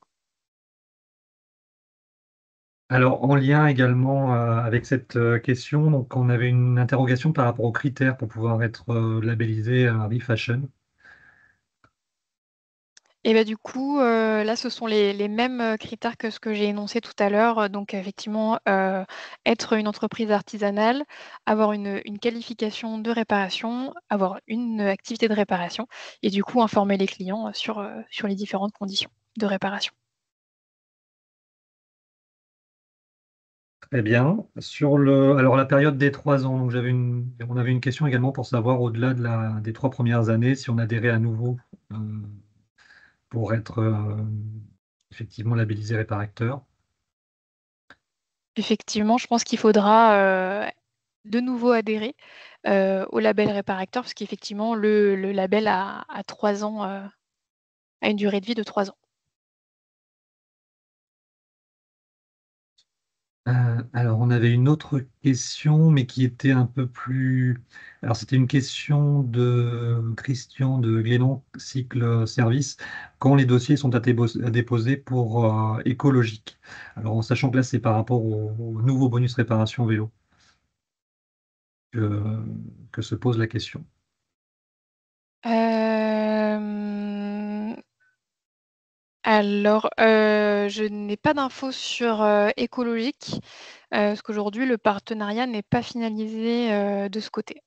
alors, en lien également avec cette question, donc on avait une interrogation par rapport aux critères pour pouvoir être labellisé Refashion. Et bah, du coup, là, ce sont les mêmes critères que ce que j'ai énoncé tout à l'heure. Donc effectivement, être une entreprise artisanale, avoir une qualification de réparation, avoir une activité de réparation et du coup informer les clients sur les différentes conditions de réparation. Très bien. Alors la période des 3 ans, donc on avait une question également pour savoir au-delà des 3 premières années si on adhérait à nouveau euh, pour être effectivement labellisé réparateur. Effectivement, je pense qu'il faudra, de nouveau adhérer, au label Réparacteur parce qu'effectivement le label a 3 ans, a une durée de vie de 3 ans. Alors, on avait une autre question, mais qui était un peu plus. Alors, c'était une question de Christian de Glénon Cycle Service. Quand les dossiers sont à déposer pour écologique. Alors, en sachant que là, c'est par rapport au nouveau bonus réparation vélo que se pose la question. Hem, alors, je n'ai pas d'infos sur, écologique, parce qu'aujourd'hui le partenariat n'est pas finalisé, de ce côté.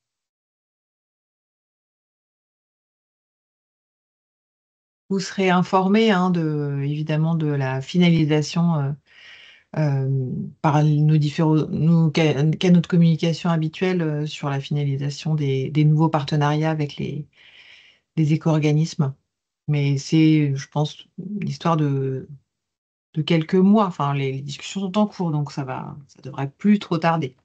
Vous serez informé hein, évidemment de la finalisation par nos canaux de communication habituels sur la finalisation des nouveaux partenariats avec les éco-organismes. Mais c'est, je pense, une histoire de quelques mois. Enfin, les discussions sont en cours, donc ça devrait plus trop tarder.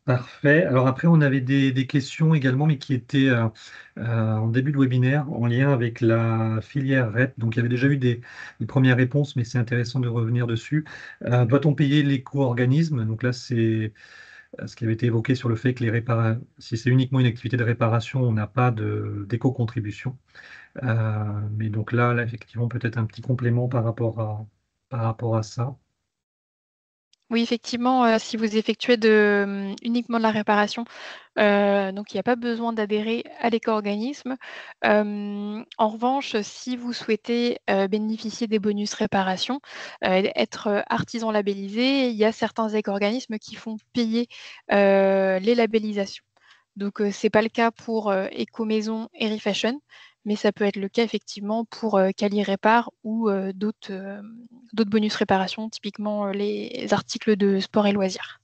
Parfait. Alors après, on avait des questions également, mais qui étaient en début de webinaire en lien avec la filière REP. Donc il y avait déjà eu des premières réponses, mais c'est intéressant de revenir dessus. Doit-on payer l'éco-organisme? Donc là, c'est ce qui avait été évoqué sur le fait que si c'est uniquement une activité de réparation, on n'a pas d'éco-contribution. Mais donc là, effectivement, peut-être un petit complément par rapport à ça. Oui, effectivement, si vous effectuez uniquement de la réparation, donc il n'y a pas besoin d'adhérer à l'éco-organisme. En revanche, si vous souhaitez, bénéficier des bonus réparation, et être, artisan labellisé, il y a certains éco-organismes qui font payer, les labellisations. Donc, c'est pas le cas pour, Ecomaison et Refashion, mais ça peut être le cas effectivement pour, Cali Répar ou, d'autres bonus réparation, typiquement, les articles de sport et loisirs.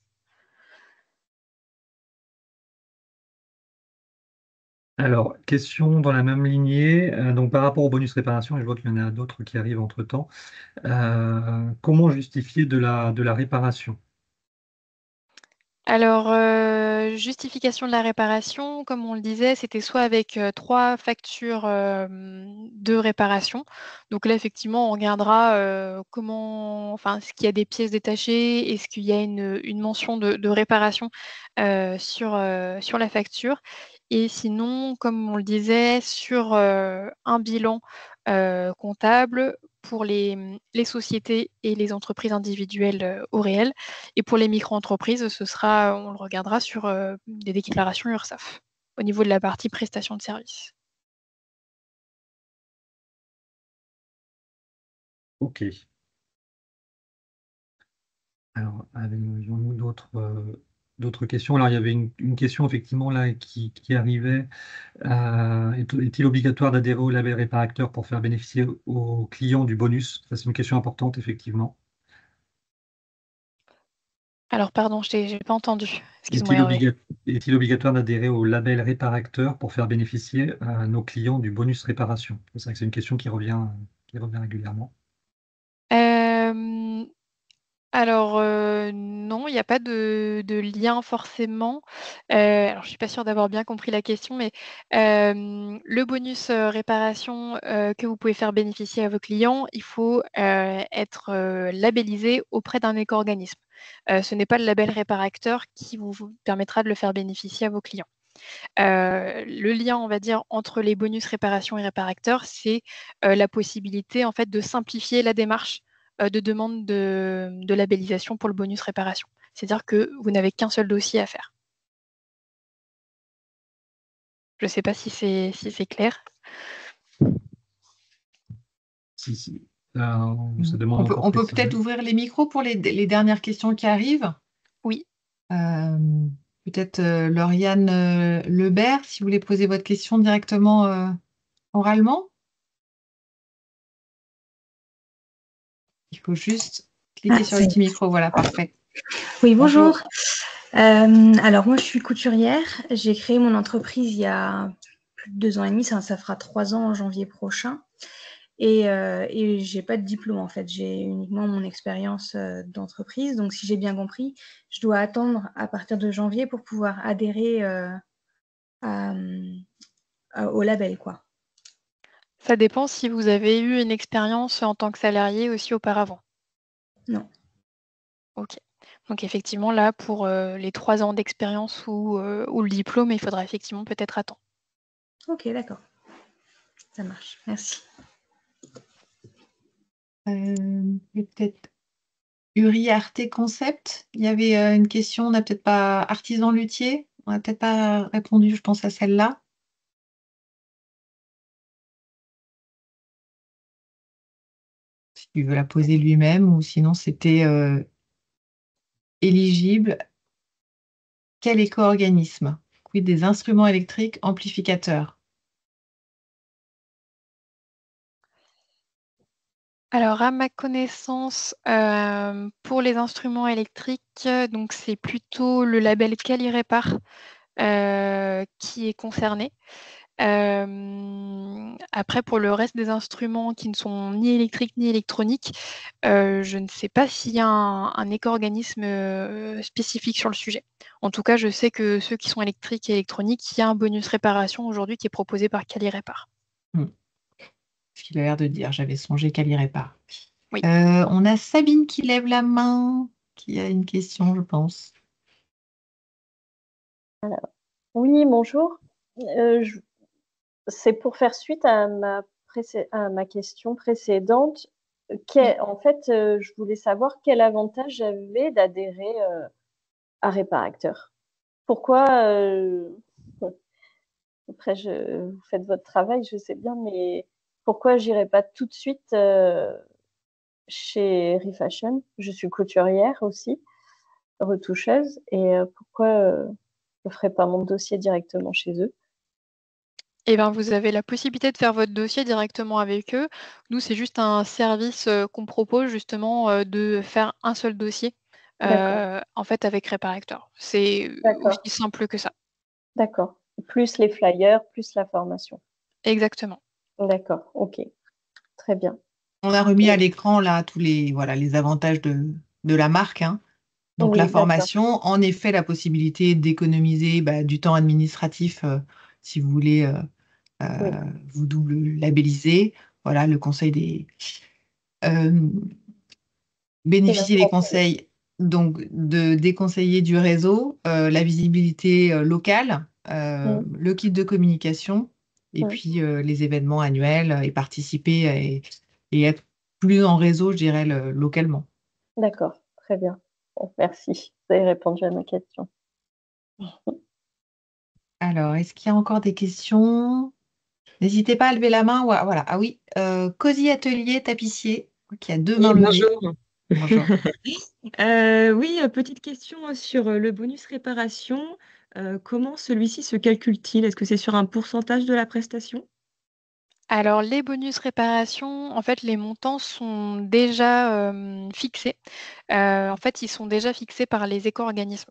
Alors, question dans la même lignée, donc par rapport au bonus réparation, et je vois qu'il y en a d'autres qui arrivent entre-temps, comment justifier de la réparation? Alors, justification de la réparation, comme on le disait, c'était soit avec 3 factures de réparation. Donc là, effectivement, on regardera est-ce qu'il y a des pièces détachées, est-ce qu'il y a une mention de réparation sur la facture. Et sinon, comme on le disait, sur un bilan comptable pour les sociétés et les entreprises individuelles au réel. Et pour les micro-entreprises, on le regardera sur des déclarations URSSAF, au niveau de la partie prestation de services. Ok. Alors, avions-nous d'autres questions? Alors, il y avait une question effectivement là qui arrivait. Est-il obligatoire d'adhérer au label réparateur pour faire bénéficier aux clients du bonus? Ça, c'est une question importante, effectivement. Alors pardon, j'ai pas entendu. Excuse-moi Est-il Hervé. est-il obligatoire d'adhérer au label réparateur pour faire bénéficier à nos clients du bonus réparation? C'est vrai que c'est une question qui revient régulièrement. Hem, alors, non, il n'y a pas de lien forcément. Alors je suis pas sûre d'avoir bien compris la question, mais, le bonus, réparation, que vous pouvez faire bénéficier à vos clients, il faut, être, labellisé auprès d'un éco-organisme. Ce n'est pas le label réparateur qui vous permettra de le faire bénéficier à vos clients. Le lien, on va dire, entre les bonus réparation et réparacteur, c'est, la possibilité, en fait, de simplifier la démarche, de demande de labellisation pour le bonus réparation. C'est-à-dire que vous n'avez qu'un seul dossier à faire. Je ne sais pas si c'est clair? Si. Ça demande On peut, encore on peut précision. peut-être ouvrir les micros pour les dernières questions qui arrivent. Oui. Euh, Peut-être Lauriane Lebert, si vous voulez poser votre question directement oralement. Il faut juste cliquer sur le petit micro. Voilà, parfait. Oui, Bonjour. bonjour. Alors moi, je suis couturière. J'ai créé mon entreprise il y a plus de 2 ans et demi. Ça fera 3 ans en janvier prochain. Et j'ai pas de diplôme en fait. J'ai uniquement mon expérience d'entreprise. Donc, si j'ai bien compris, je dois attendre à partir de janvier pour pouvoir adhérer au label, quoi. Ça dépend si vous avez eu une expérience en tant que salarié aussi auparavant. Non. OK. Donc effectivement, là, pour, les 3 ans d'expérience ou le diplôme, il faudra effectivement peut-être attendre. Ok, d'accord. Ça marche. Merci. Peut-être Uri Arte Concept. Il y avait une question, on n'a peut-être pas artisan luthier. On n'a peut-être pas répondu, je pense, à celle-là. S'il veut la poser lui-même ou sinon c'était éligible. Quel éco-organisme? Quid des instruments électriques amplificateurs? Alors à ma connaissance, pour les instruments électriques, donc c'est plutôt le label Quali-Répar, qui est concerné. Après pour le reste des instruments qui ne sont ni électriques ni électroniques, je ne sais pas s'il y a un éco-organisme, spécifique sur le sujet. En tout cas, je sais que ceux qui sont électriques et électroniques, il y a un bonus réparation aujourd'hui qui est proposé par Quali-Répar. Ce qu'il a l'air de dire, j'avais songé qu'elle irait pas. Oui. On a Sabine qui lève la main, qui a une question, je pense. Oui, bonjour. C'est pour faire suite à ma question précédente. En fait, je voulais savoir quel avantage j'avais d'adhérer à Réparacteur. Pourquoi, après, vous faites votre travail, je sais bien, mais pourquoi j'irais pas tout de suite chez Refashion? Je suis couturière aussi, retoucheuse, et pourquoi je ne ferais pas mon dossier directement chez eux? Eh ben, vous avez la possibilité de faire votre dossier directement avec eux. Nous, c'est juste un service, qu'on propose justement, de faire un seul dossier, D'accord, en fait avec Réparacteur. C'est aussi d'accord, simple que ça. d'accord. Plus les flyers, plus la formation. Exactement. D'accord, ok, très bien. On a remis à l'écran là tous les, voilà, les avantages de la marque, hein. Donc, la Oui, d'accord. formation, en effet, la possibilité d'économiser du temps administratif si vous voulez Oui, vous double labelliser. Voilà, le conseil euh, c'est bénéficier des l'impression. conseils des conseillers du réseau, la visibilité locale, Mm, le kit de communication et mm. puis les événements annuels et participer et être plus en réseau, je dirais, localement. D'accord, très bien. Bon, merci. Vous avez répondu à ma question. Alors, est-ce qu'il y a encore des questions? N'hésitez pas à lever la main. Voilà. Ah oui, Cosy Atelier Tapissier, qui a deux Oui, mains levées. bonjour. Bonjour. Oui, petite question sur le bonus réparation. Comment celui-ci se calcule-t-il? Est-ce que c'est sur un pourcentage de la prestation? Alors, les bonus réparation, en fait, les montants sont déjà fixés. En fait, ils sont déjà fixés par les éco-organismes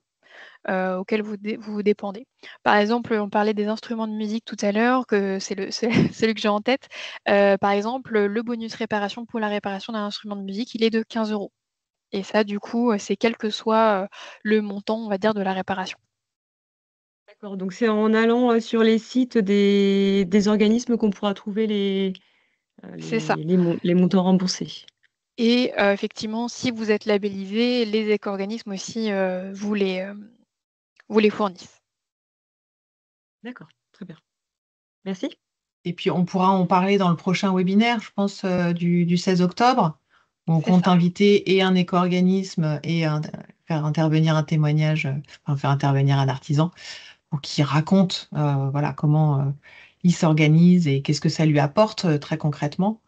auxquels vous dépendez. Par exemple, on parlait des instruments de musique tout à l'heure, que c'est c'est celui que j'ai en tête. Par exemple, le bonus réparation pour la réparation d'un instrument de musique, il est de 15 euros. Et ça, du coup, c'est quel que soit le montant, on va dire, de la réparation. D'accord, donc c'est en allant sur les sites des organismes qu'on pourra trouver C'est ça. les montants remboursés. Et effectivement, si vous êtes labellisé, les éco-organismes aussi vous les fournissent. D'accord, très bien. Merci. Et puis, on pourra en parler dans le prochain webinaire, je pense, du 16 octobre. On C'est compte ça. inviter et un éco-organisme et faire intervenir un témoignage, enfin, faire intervenir un artisan pour qu'il raconte voilà, comment il s'organise et qu'est-ce que ça lui apporte très concrètement.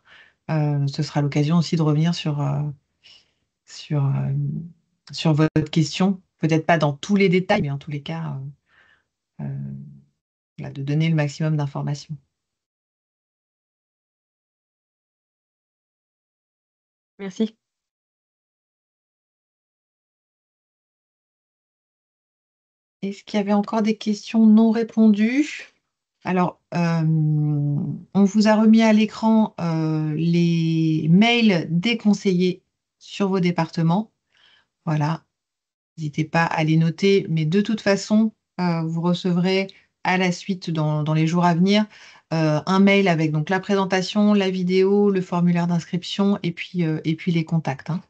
Ce sera l'occasion aussi de revenir sur, euh, sur votre question. Peut-être pas dans tous les détails, mais en tous les cas, voilà, de donner le maximum d'informations. Merci. Est-ce qu'il y avait encore des questions non répondues? Alors, on vous a remis à l'écran les mails des conseillers sur vos départements. Voilà, n'hésitez pas à les noter, mais de toute façon, vous recevrez à la suite, dans les jours à venir, un mail avec donc la présentation, la vidéo, le formulaire d'inscription et puis les contacts, hein.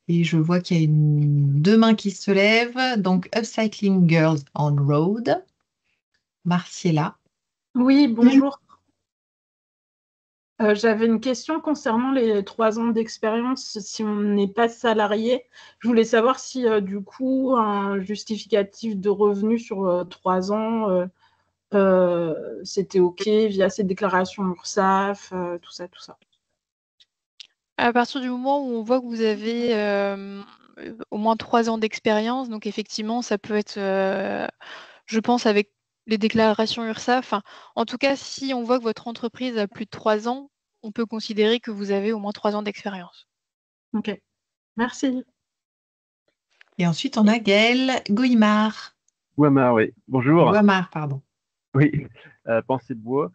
Et je vois qu'il y a deux mains qui se lèvent. Donc, Upcycling Girls on Road, Marciela. Oui, bonjour. J'avais une question concernant les 3 ans d'expérience. Si on n'est pas salarié, je voulais savoir si du coup un justificatif de revenu sur 3 ans, c'était OK via ces déclarations URSSAF, tout ça, tout ça. À partir du moment où on voit que vous avez au moins 3 ans d'expérience, donc effectivement, ça peut être, je pense, avec les déclarations URSSAF. Enfin, en tout cas, si on voit que votre entreprise a plus de 3 ans, on peut considérer que vous avez au moins 3 ans d'expérience. OK, merci. Et ensuite, on a Gaëlle Goïmard. Ouamar, oui. Bonjour. Goïmard, pardon. Oui, Pensée de bois.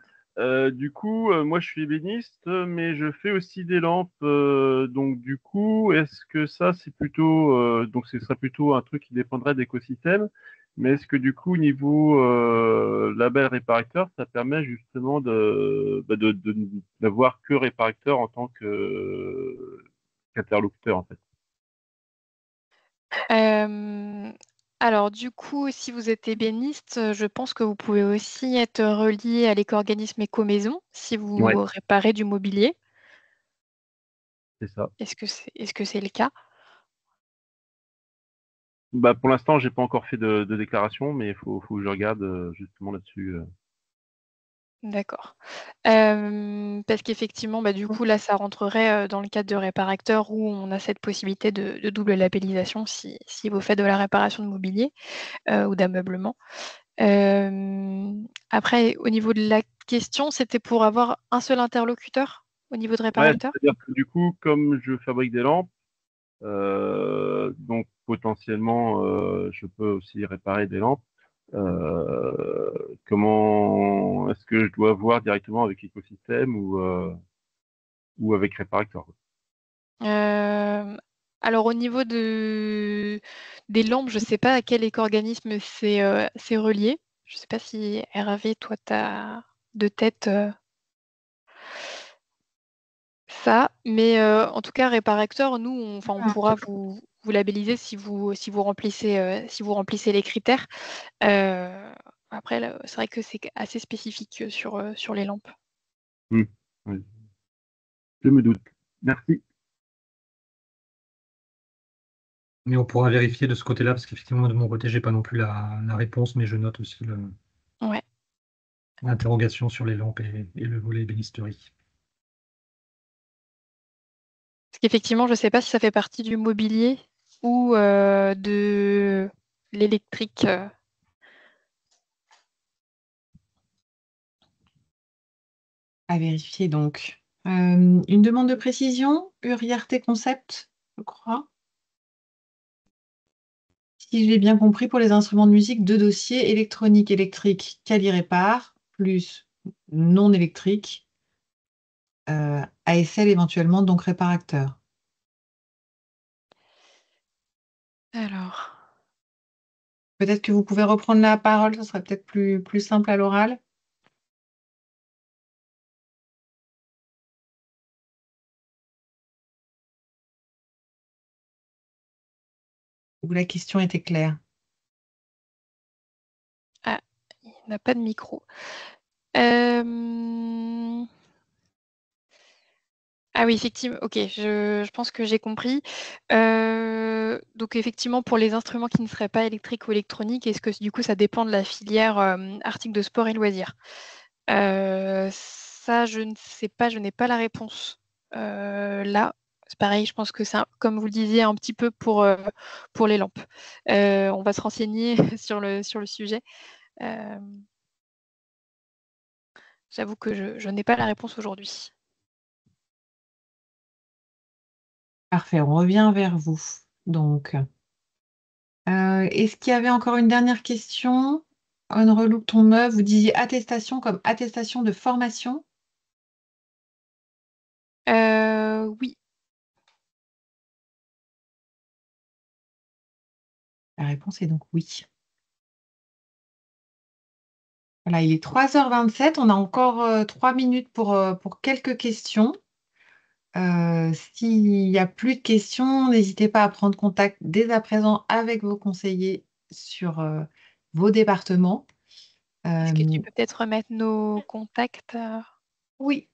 Du coup, moi je suis ébéniste, mais je fais aussi des lampes. Donc du coup, est-ce que ça c'est plutôt, donc ce serait plutôt un truc qui dépendrait d'écosystème, mais est-ce que du coup niveau label réparateur, ça permet justement d'avoir que réparateur en tant qu'interlocuteur en fait. Alors du coup, si vous êtes ébéniste, je pense que vous pouvez aussi être relié à l'éco-organisme Écomaison si Ouais, vous réparez du mobilier. c'est ça. Est-ce que c'est le cas? Bah, pour l'instant, j'ai pas encore fait de déclaration, mais faut que je regarde justement là-dessus. D'accord. Parce qu'effectivement, du coup, là, ça rentrerait, dans le cadre de réparateur où on a cette possibilité de double labellisation si vous faites de la réparation de mobilier, ou d'ameublement. Après, au niveau de la question, c'était pour avoir un seul interlocuteur au niveau de Ouais, réparateur? c'est-à-dire que du coup, comme je fabrique des lampes, donc potentiellement, je peux aussi réparer des lampes. Comment est-ce que je dois voir directement avec l'écosystème ou avec réparateur? Hem, Alors au niveau des lampes, je ne sais pas à quel éco-organisme c'est relié. Je ne sais pas si Hervé, toi, tu as de tête ça. Mais en tout cas, Réparacteur, nous, on pourra vous labelliser si vous remplissez les critères. Après, là, c'est vrai que c'est assez spécifique sur les lampes. Oui. Je me doute. Merci. Mais on pourra vérifier de ce côté-là, parce qu'effectivement, de mon côté, j'ai pas non plus la réponse, mais je note aussi Ouais. l'interrogation sur les lampes et le volet ébénisterie. Parce qu'effectivement, je ne sais pas si ça fait partie du mobilier ou de l'électrique. À vérifier donc. Une demande de précision, Uriarte Concept, je crois. Si j'ai bien compris, pour les instruments de musique, 2 dossiers, électronique, électrique, Quali-Répar, plus non électrique, ASL éventuellement, donc réparateur. Alors, Peut-être que vous pouvez reprendre la parole, ce serait peut-être plus simple à l'oral. Ou la question était claire. il n'a pas de micro. Ah oui, effectivement, ok, je pense que j'ai compris. Donc effectivement, pour les instruments qui ne seraient pas électriques ou électroniques, est-ce que du coup ça dépend de la filière articles de sport et loisirs? Ça, je ne sais pas, je n'ai pas la réponse. Là, c'est pareil, je pense que c'est, comme vous le disiez, un petit peu pour les lampes. On va se renseigner sur le sujet. J'avoue que je n'ai pas la réponse aujourd'hui. Parfait, on revient vers vous. Donc, est-ce qu'il y avait encore une dernière question? On relook ton meuf, vous disiez attestation comme attestation de formation? Oui. La réponse est donc oui. Voilà, il est 3h27, on a encore 3 minutes pour quelques questions. S'il n'y a plus de questions, n'hésitez pas à prendre contact dès à présent avec vos conseillers sur vos départements. Est-ce que tu peux peut-être remettre nos contacts? Oui,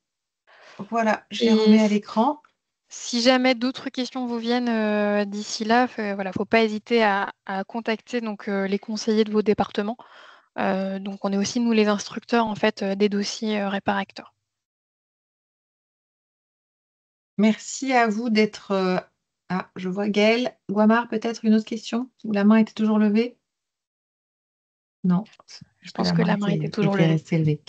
voilà, je les Et remets à l'écran. si jamais d'autres questions vous viennent d'ici là, voilà, faut pas hésiter à contacter donc les conseillers de vos départements. Donc on est aussi nous les instructeurs en fait des dossiers Réparacteur. Merci à vous d'être. Ah, je vois Gaëlle. Guamard, peut-être une autre question? La main était toujours levée? Non, Je pense que la main était toujours levée. restée levée.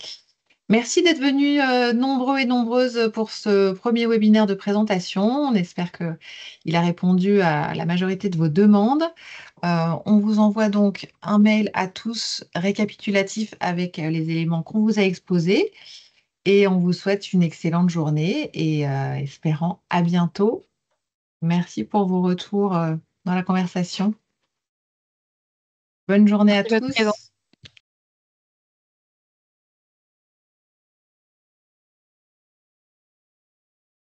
Merci d'être venus nombreux et nombreuses pour ce premier webinaire de présentation. On espère qu'il a répondu à la majorité de vos demandes. On vous envoie donc un mail à tous récapitulatif avec les éléments qu'on vous a exposés. Et on vous souhaite une excellente journée et espérant à bientôt. Merci pour vos retours dans la conversation. Bonne journée à Merci de votre présence. tous.